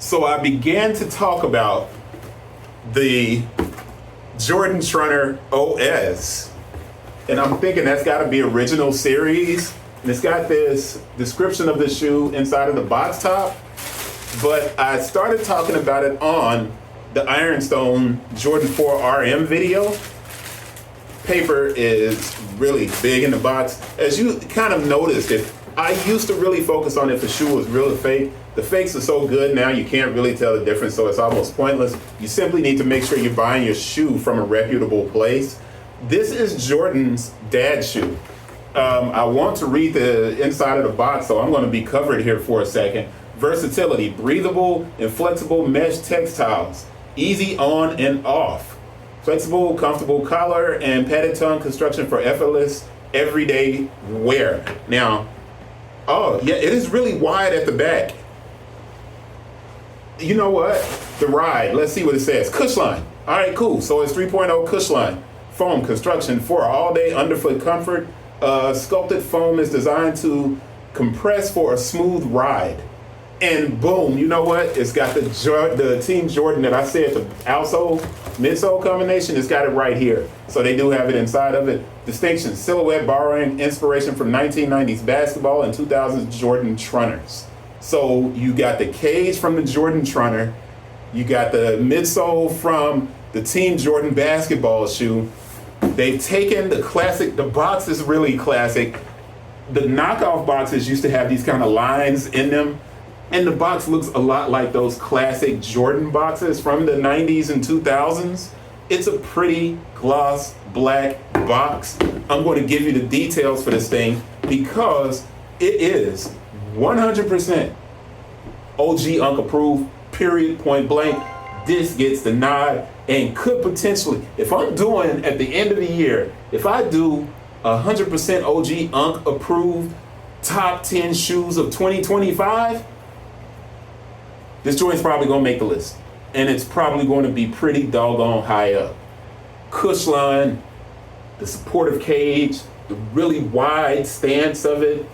So I began to talk about the Jordan Trunner OS, and I'm thinking that's got to be original series, and it's got this description of the shoe inside of the box top, but I started talking about it on the Ironstone Jordan 4 RM video. Paper is really big in the box. As you kind of noticed, I used to really focus on if the shoe was real or fake. The fakes are so good now you can't really tell the difference, so it's almost pointless. You simply need to make sure you're buying your shoe from a reputable place. This is Jordan's dad shoe. I want to read the inside of the box, so I'm going to be covered here for a second. Versatility, breathable and flexible mesh textiles, easy on and off. Flexible, comfortable collar and padded tongue construction for effortless everyday wear. Now, oh yeah, it is really wide at the back. You know what? The ride, let's see what it says. Cushlon. All right, cool. So it's 3.0 Cushlon. Foam construction for all-day underfoot comfort. Sculpted foam is designed to compress for a smooth ride. And boom, you know what? It's got the Team Jordan that I said, the outsole, midsole combination. It's got it right here. So they do have it inside of it. Distinction, silhouette borrowing inspiration from 1990s basketball and 2000s Jordan Trunners. So you got the cage from the Jordan Trunner. You got the midsole from the Team Jordan basketball shoe. They've taken the classic, the box is really classic. The knockoff boxes used to have these kind of lines in them. And the box looks a lot like those classic Jordan boxes from the 90s and 2000s. It's a pretty gloss black box. I'm going to give you the details for this thing because it is 100% OG Unk approved, period, point blank. This gets the nod and could potentially, if I'm doing at the end of the year, if I do 100% OG Unk approved top 10 shoes of 2025, this joint's probably gonna make the list. And it's probably going to be pretty doggone high up. Cushlon, the supportive cage, the really wide stance of it.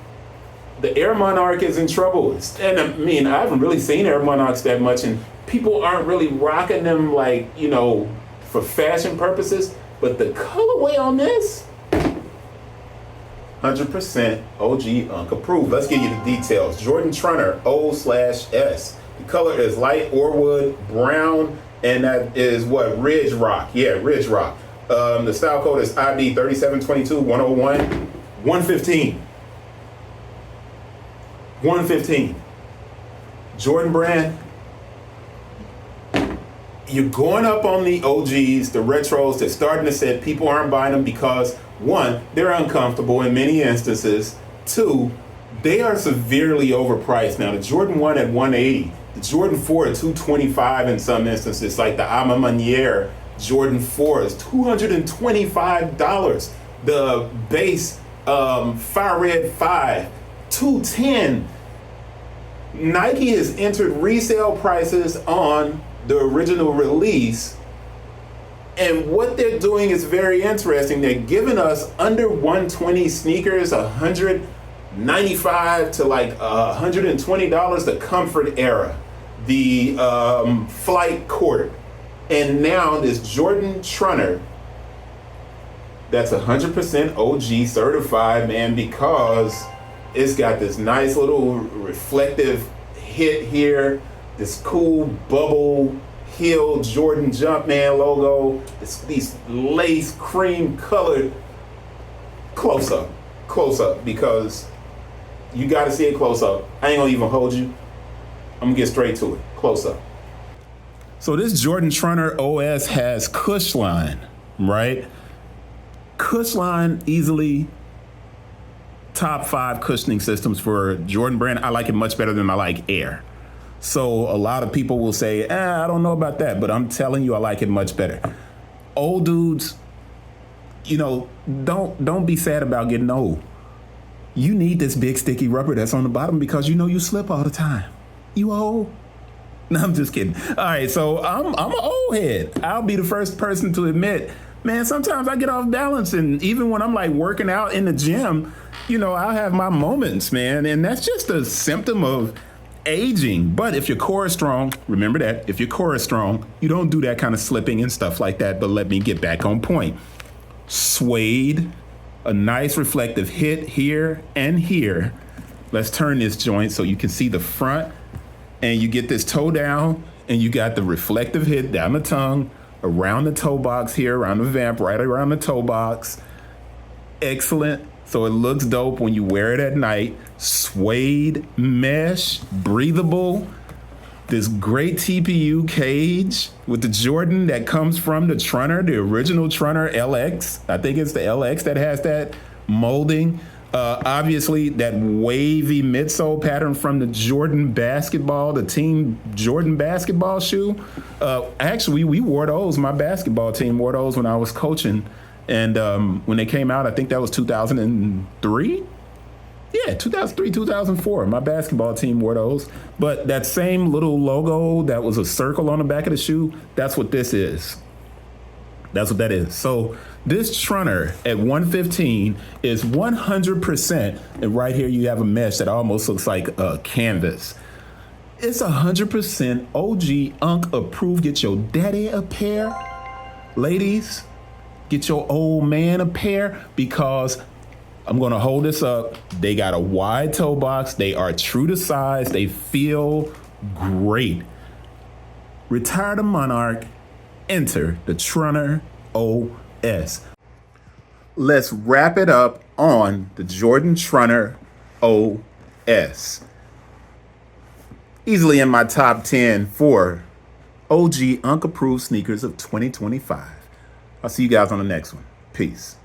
The Air Monarch is in trouble. And I mean, I haven't really seen Air Monarchs that much, and people aren't really rocking them like, you know, for fashion purposes. But the colorway on this, 100% OG Unk approved. Let's give you the details. Jordan Trunner O/S. The color is light Orewood brown, and that is what? Ridge Rock. Yeah, Ridge Rock. The style code is IB3722-101. 115. 115. Jordan brand, you're going up on the OGs, the retros. They're starting to say people aren't buying them because, one, they're uncomfortable in many instances. Two, they are severely overpriced. Now, the Jordan 1 at $180, the Jordan 4 at $225 in some instances, like the A Ma Maniere Jordan 4 is $225. The base Fire Red 5, $210. Nike has entered resale prices on the original release, and what they're doing is very interesting. They're giving us under 120 sneakers, $195 to like $120, the Comfort Era, the Flight Court, and now this Jordan Trunner that's 100% OG certified, man, because it's got this nice little reflective hit here, this cool bubble heel Jordan Jumpman logo, these lace cream colored. Close up, because you got to see it close up. I ain't gonna even hold you. I'm gonna get straight to it. Close up. So this Jordan Trunner OS has Cushlon, right? Cushlon easily top 5 cushioning systems for Jordan brand. I like it much better than I like Air. So a lot of people will say, I don't know about that, but I'm telling you, I like it much better. Old dudes, you know, don't be sad about getting old. You need this big sticky rubber that's on the bottom because you know you slip all the time. You old? No, I'm just kidding. All right, so I'm an old head. I'll be the first person to admit, man, sometimes I get off balance, and even when I'm like working out in the gym, you know, I'll have my moments, man, and that's just a symptom of aging. But if your core is strong, remember that, if your core is strong, you don't do that kind of slipping and stuff like that. But let me get back on point. Suede, a nice reflective hit here and here. Let's turn this joint so you can see the front, and you get this toe down, and you got the reflective hit down the tongue, around the toe box here, around the vamp, right around the toe box. Excellent. So it looks dope when you wear it at night. Suede mesh, breathable. This great TPU cage with the Jordan that comes from the Trunner, the original Trunner LX. I think it's the LX that has that molding. Obviously, that wavy midsole pattern from the Jordan basketball, the team Jordan basketball shoe. Actually, we wore those. My basketball team wore those when I was coaching. And when they came out, I think that was 2003. Yeah, 2003, 2004. My basketball team wore those. But that same little logo that was a circle on the back of the shoe, that's what this is. That's what that is. So this Trunner at 115 is 100%. And right here you have a mesh that almost looks like a canvas. It's 100% OG Unk approved. Get your daddy a pair. Ladies, get your old man a pair, because I'm going to hold this up. They got a wide toe box. They are true to size. They feel great. Retire the Monarch. Enter the Trunner OS. Let's wrap it up on the Jordan Trunner OS. Easily in my top 10 for OG Unk approved sneakers of 2025. I'll see you guys on the next one. Peace.